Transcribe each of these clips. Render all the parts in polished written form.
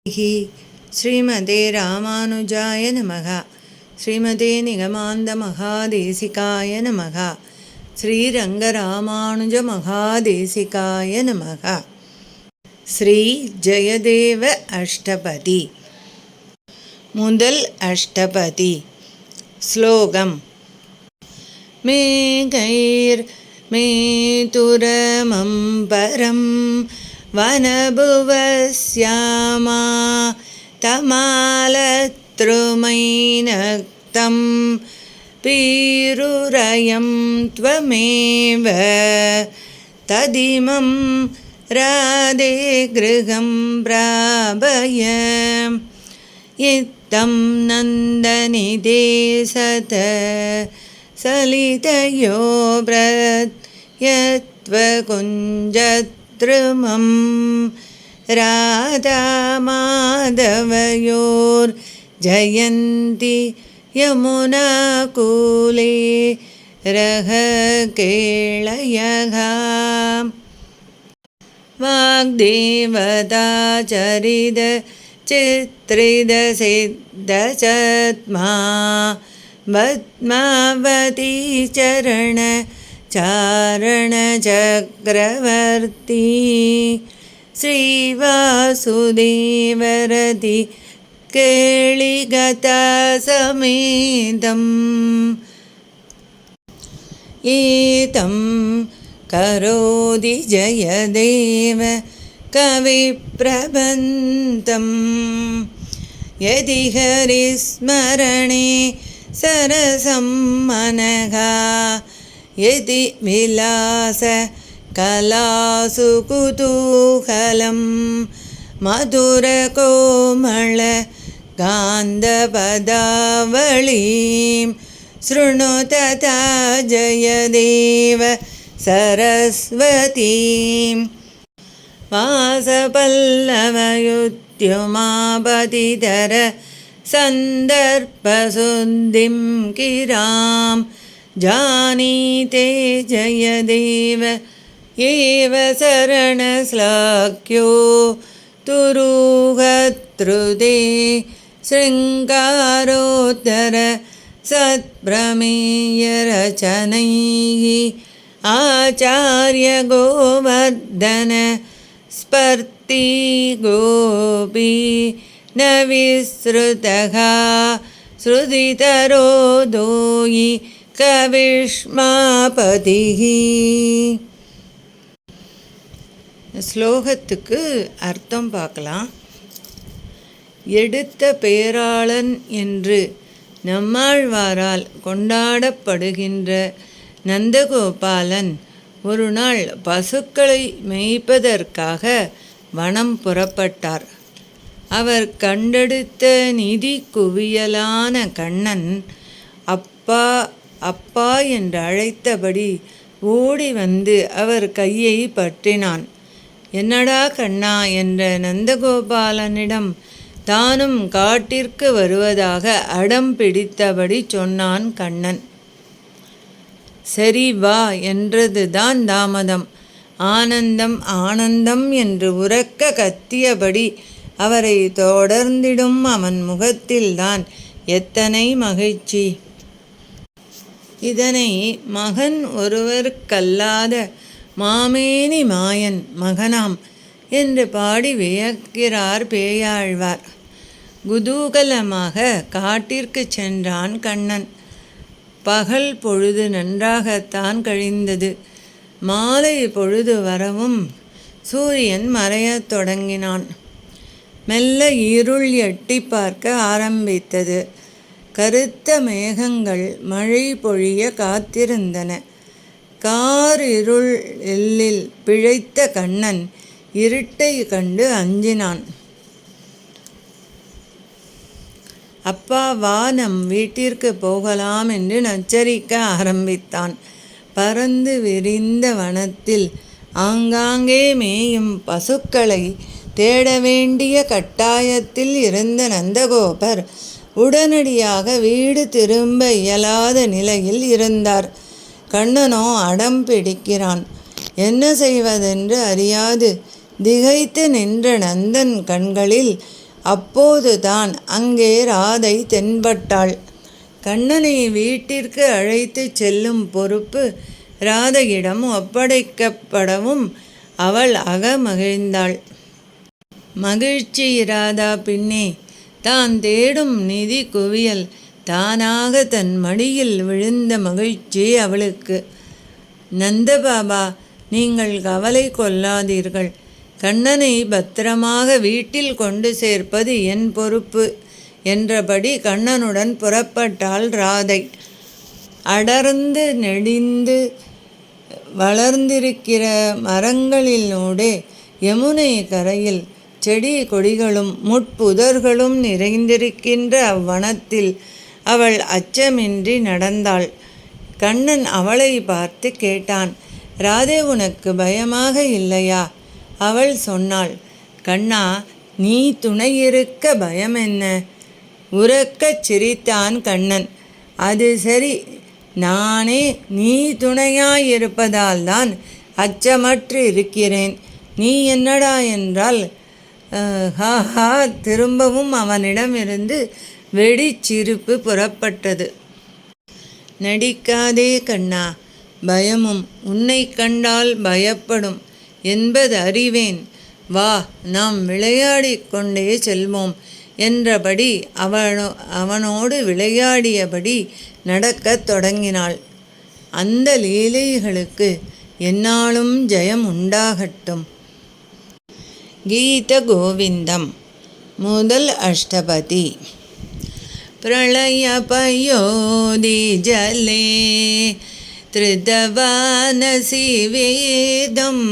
ஸ்ரீமதே ராமானுஜாய நமக. ஸ்ரீமதே நிகமாந்த மகாதேசிகாய நமக. ஸ்ரீரங்கராமானுஜ மகாதேசிகாய நமக. ஸ்ரீ ஜெயதேவ அஷ்டபதி. முதல் அஷ்டபதி. ஸ்லோகம். மேகைர் மேதுரமம்பரம் வனபுவஸ்யாமா தமாலத்ருமைநக்தம் பீருரயம் த்வமேவ ததிமம் ராதே கிருகம் பிராபய இத்தம் நந்தநிதே சத சலிதயோ பிரத்யத்வகுஞ்சத்ருமம் ராதா மாதவயோர் ஜயந்தி யமுனா கூலே ரஹ கேளயகா வாக்தேவதா சரித சித்ரித சித்தசத்மா பத்மாவதி சரண சாரண சக்கரவர்த்தி ஸ்ரீவாசுதேவரதி கேளிகதா சமேதம் ஏதம் கரோதி ஜயதேவ கவிப்ரபந்தம் யதி ஹரிஸ்மரணே சரசம் மனகா யதி விலாச கலாசு குதூகலம் மதுர கோமள காந்தபதாவளீம் ஸ்ருணு ததா ஜயதேவ சரஸ்வதீம் வாசபல்லவயுத்யுமாபதிதர சந்தர்ப்பசுத்திம் கிராம் ஜானீதே ஜயதேவ ஏவ சரணஸ்லாக்யோ துருகத்ருதே ஸ்ருங்காரோத்தர சத்பிரமேயரச்சனைः ஆச்சார்ய கோவர்தன ஸ்பர்த்தி கோபி ந விஸ்ருதः ஸ்ருதிதரோதோயி கவிஷ்மாபதிः. ஸ்லோகத்துக்கு அர்த்தம் பார்க்கலாம். எடுத்த பேராளன் என்று நம்மாழ்வாரால் கொண்டாடப்படுகின்ற நந்தகோபாலன் ஒரு நாள் பசுக்களை மேய்ப்பதற்காக வனம் புறப்பட்டார். அவர் கண்டெடுத்த நிதி குவியலான கண்ணன் அப்பா அப்பா என்று அழைத்தபடி ஓடி வந்து அவர் கையை பற்றினான். என்னடா கண்ணா என்ற நந்தகோபாலனிடம் தானும் காட்டிற்கு வருவதாக அடம் பிடித்தபடி சொன்னான் கண்ணன். சரி வா என்றதுதான் தாமதம். ஆனந்தம் ஆனந்தம் என்று உரக்க கத்தியபடி அவரை தொடர்ந்திடும் அவன் முகத்தில்தான் எத்தனை மகிழ்ச்சி! இதனை மகன் ஒருவருக்கல்லாத மாமேனி மாயன் மகனாம் என்று பாடி வியக்கிறார் பேயாழ்வார். குதூகலமாக காட்டிற்கு சென்றான் கண்ணன். பகல் பொழுது நன்றாகத்தான் கழிந்தது. மாலை பொழுது வரவும் சூரியன் மறையத் தொடங்கினான். மெல்ல இருள் எட்டி பார்க்க ஆரம்பித்தது. கருத்த மேகங்கள் மழை பொழிய காத்திருந்தன. காரிருள் எல்லில் பிழைத்த கண்ணன் இருட்டை கண்டு அஞ்சினான். அப்பா வா, நம் வீட்டிற்கு போகலாம் என்று நச்சரிக்க ஆரம்பித்தான். பறந்து விரிந்த வனத்தில் ஆங்காங்கே மேயும் பசுக்களை தேட வேண்டிய கட்டாயத்தில் இருந்த நந்தகோபர் உடனடியாக வீடு திரும்ப இயலாத நிலையில் இருந்தார். கண்ணனோ அடம் பிடிக்கிறான். என்ன செய்வதென்று அறியாது திகைத்து நின்ற நந்தன் கண்களில் அப்போதுதான் அங்கே ராதை தென்பட்டாள். கண்ணனை வீட்டிற்கு அழைத்து செல்லும் பொறுப்பு ராதையிடம் ஒப்படைக்கப்படவும் அவள் அகமகிழ்ந்தாள். மகிழ்ச்சி ராதா பின்னே தான் தேடும் நிதி குவியல் தானாக தன் மடியில் விழுந்த மகிழ்ச்சி அவளுக்கு. நந்தபாபா, நீங்கள் கவலை கொள்ளாதீர்கள். கண்ணனை பத்திரமாக வீட்டில் கொண்டு சேர்ப்பது என் பொறுப்பு என்றபடி கண்ணனுடன் புறப்பட்டாள் ராதை. அடர்ந்து நெடிந்து வளர்ந்திருக்கிற மரங்களினூடே யமுனை கரையில் செடி கொடிகளும் முட்புதர்களும் நிறைந்திருக்கின்ற அவ்வனத்தில் அவள் அச்சமின்றி நடந்தாள். கண்ணன் அவளை பார்த்து கேட்டான், ராதே, உனக்கு பயமாக இல்லையா? அவள் சொன்னாள், கண்ணா, நீ துணையிருக்க பயம் என்ன? உரக்கச் சிரித்தான் கண்ணன். அது சரி, நானே நீ துணையாயிருப்பதால் தான் அச்சமற்று இருக்கிறேன். நீ என்னடா என்றால் ஹா திரும்பவும் அவனிடமிருந்து வெடிச்சிரிப்பு புறப்பட்டது. நடிக்காதே கண்ணா, பயமும் உன்னை கண்டால் பயப்படும் என்பது அறிவேன். வா, நாம் விளையாடி கொண்டே செல்வோம் என்றபடி அவனோடு விளையாடியபடி நடக்கத் தொடங்கினாள். அந்த லீலைகளுக்கு என்னாலும் ஜெயம் உண்டாகட்டும். கீத கோவிந்தம். முதல் அஷ்டபதி. பிரளய பயோதி ஜலே திருதவானசி வேதம்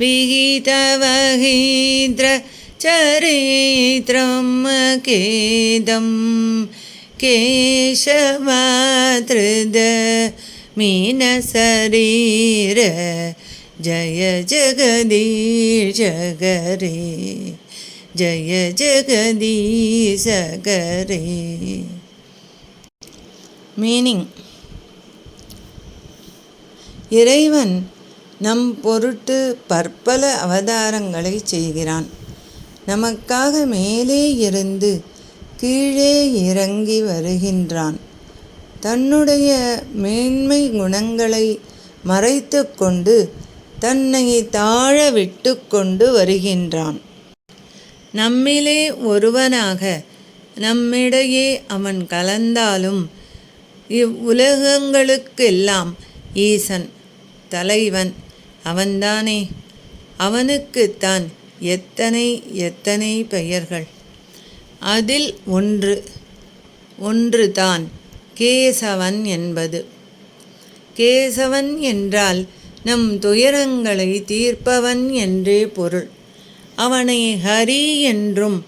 விகிதவஹீத்ர சரித்ரம் கேதம் கேசவாத்ருத மீன சரீர ஜய ஜகதீஷ கரே ஜய ஜகதீஷ கரே. மீனிங்: இறைவன் நம் பொருட்டு பற்பல அவதாரங்களை செய்கிறான். நமக்காக மேலே இருந்து கீழே இறங்கி வருகின்றான். தன்னுடைய மேன்மை குணங்களை மறைத்து கொண்டு தன்னை தாழ விட்டு கொண்டு வருகின்றான். நம்மிலே ஒருவனாக நம்மிடையே அவன் கலந்தாலும் இவ்வுலகங்களுக்கெல்லாம் ஈசன், தலைவன் அவன்தானே. அவனுக்குத்தான் எத்தனை எத்தனை பெயர்கள். அதில் ஒன்று தான் கேசவன் என்பது. கேசவன் என்றால் நம் துயரங்களை தீர்ப்பவன் என்றே பொருள். அவனை ஹரி என்றும்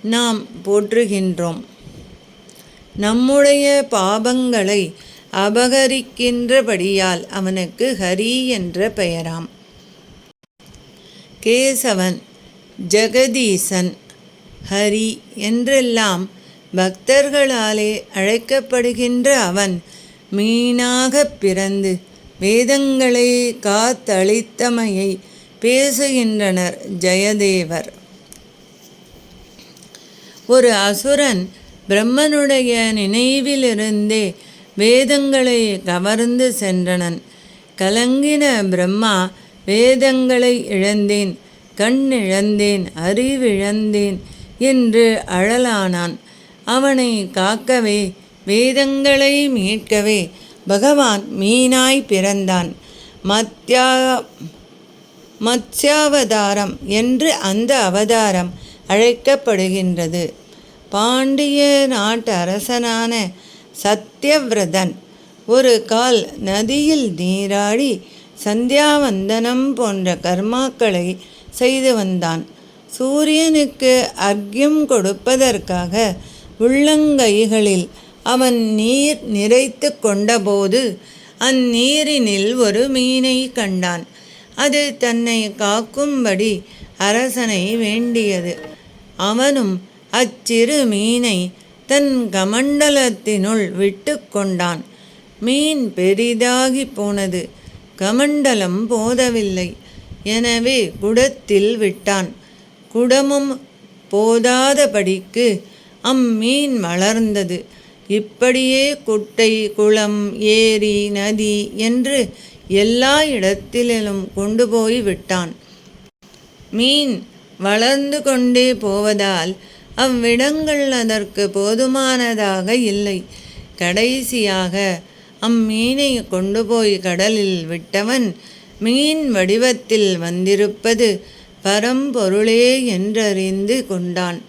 நாம் போற்றுகின்றோம். நம்முடைய பாபங்களை அபகரிக்கின்றபடியால் அவனுக்கு ஹரி என்ற பெயராம். கேசவன், ஜெகதீசன், ஹரி என்றெல்லாம் பக்தர்களாலே அழைக்கப்படுகின்ற அவன் மீனாகப் பிறந்து வேதங்களை காத்தளித்தமையை பேசுகின்றனர் ஜெயதேவர். ஒரு அசுரன் பிரம்மனுடைய நினைவிலிருந்தே வேதங்களை கவர்ந்து சென்றனன். கலங்கின பிரம்மா, வேதங்களை இழந்தேன், கண் இழந்தேன், அறிவிழந்தேன் என்று அழலானான். அவனை காக்கவே, வேதங்களை மீட்கவே பகவான் மீனாய் பிறந்தான். மத்ஸ்யாவதாரம் என்று அந்த அவதாரம் அழைக்கப்படுகின்றது. பாண்டிய நாட்டு அரசனான சத்யவிரதன் ஒரு கால் நதியில் நீராடி சந்தியாவந்தனம் போன்ற கர்மாக்களை செய்து வந்தான். சூரியனுக்கு அர்க்யம் கொடுப்பதற்காக உள்ளங்கைகளில் அவன் நீர் நிறைத்து கொண்டபோது அந்நீரினில் ஒரு மீனை கண்டான். அது தன்னை காக்கும்படி அரசனை வேண்டியது. அவனும் அச்சிறு மீனை தன் கமண்டலத்தினுள் விட்டு கொண்டான். மீன் பெரிதாகி போனது. கமண்டலம் போதவில்லை. எனவே குடத்தில் விட்டான். குடமும் போதாதபடிக்கு அம்மீன் வளர்ந்தது. இப்படியே குட்டை, குளம், ஏரி, நதி என்று எல்லா இடத்திலும் கொண்டு போய் விட்டான். மீன் வளர்ந்து கொண்டே போவதால் அவ்விடங்கள் அதற்கு போதுமானதாக இல்லை. கடைசியாக அம்மீனை கொண்டு போய் கடலில் விட்டவன் மீன் வடிவத்தில் வந்திருப்பது பரம்பொருளே என்றறிந்து கொண்டான்.